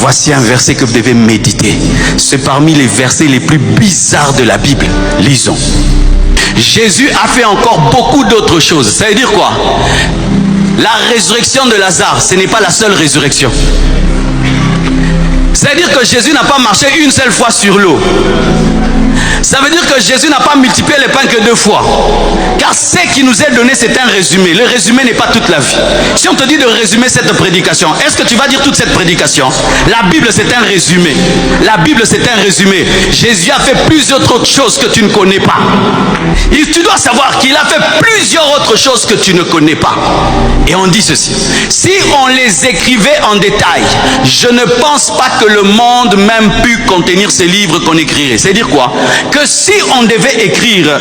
Voici un verset que vous devez méditer. C'est parmi les versets les plus bizarres de la Bible. Lisons. Jésus a fait encore beaucoup d'autres choses. Ça veut dire quoi? La résurrection de Lazare, ce n'est pas la seule résurrection. Ça veut dire que Jésus n'a pas marché une seule fois sur l'eau. Ça veut dire que Jésus n'a pas multiplié les pains que 2 fois. Car ce qui nous est donné, c'est un résumé. Le résumé n'est pas toute la vie. Si on te dit de résumer cette prédication, est-ce que tu vas dire toute cette prédication? La Bible, c'est un résumé. La Bible, c'est un résumé. Jésus a fait plusieurs autres choses que tu ne connais pas. Et tu dois savoir qu'il a fait plusieurs autres choses que tu ne connais pas. Et on dit ceci. Si on les écrivait en détail, je ne pense pas que le monde même pu contenir ces livres qu'on écrirait. C'est-à-dire quoi? Que si on devait écrire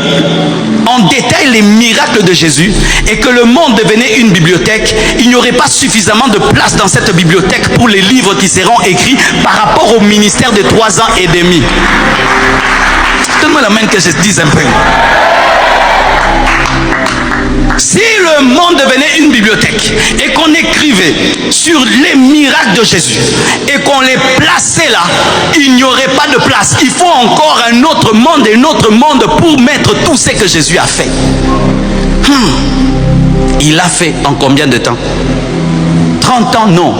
en détail les miracles de Jésus et que le monde devenait une bibliothèque, il n'y aurait pas suffisamment de place dans cette bibliothèque pour les livres qui seront écrits par rapport au ministère de 3 ans et demi. Donne-moi la main que je te dise un peu. Si le monde devenait une bibliothèque et qu'on écrivait sur les miracles de Jésus et qu'on les plaçait là, il n'y aurait pas de place. Il faut encore un autre monde pour mettre tout ce que Jésus a fait. Il a fait en combien de temps? 30 ans, non.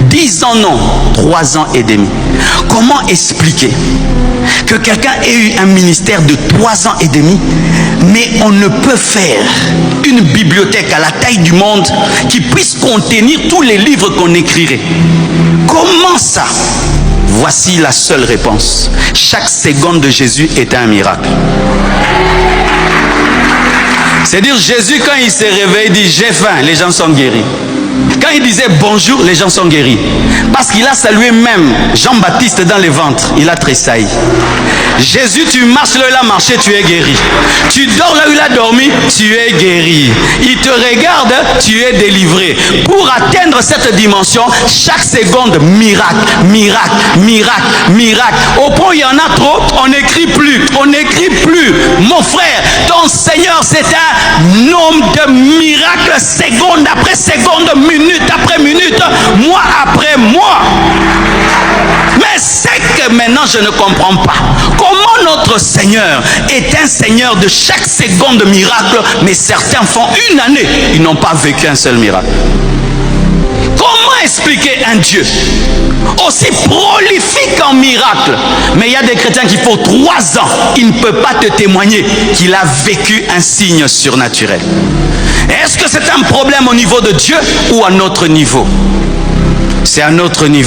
10 ans, non. 3 ans et demi. Comment expliquer que quelqu'un ait eu un ministère de 3 ans et demi, mais on ne peut faire une bibliothèque à la taille du monde qui puisse contenir tous les livres qu'on écrirait? Comment ça? Voici la seule réponse. Chaque seconde de Jésus est un miracle. C'est-à-dire Jésus, quand il s'est réveillé, il dit j'ai faim, les gens sont guéris. Quand il disait bonjour, les gens sont guéris. Parce qu'il a salué même Jean-Baptiste dans les ventres. Il a tressailli. Jésus, tu marches là où il a marché, tu es guéri. Tu dors là où il a dormi, tu es guéri. Il te regarde, tu es délivré. Pour atteindre cette dimension, chaque seconde, miracle, miracle, miracle, miracle. Au point où il y en a trop, on n'écrit plus. On n'écrit plus. Mon frère, ton Seigneur, c'est un homme de miracles, seconde après seconde, minute après minute, mois après mois. Mais c'est que maintenant je ne comprends pas. Comment notre Seigneur est un Seigneur de chaque seconde de miracle, mais certains font une année, ils n'ont pas vécu un seul miracle. Comment expliquer un Dieu aussi prolifique en miracles, mais il y a des chrétiens qui font 3 ans, il ne peut pas te témoigner qu'il a vécu un signe surnaturel? Est-ce que c'est un problème au niveau de Dieu ou à notre niveau? C'est à notre niveau.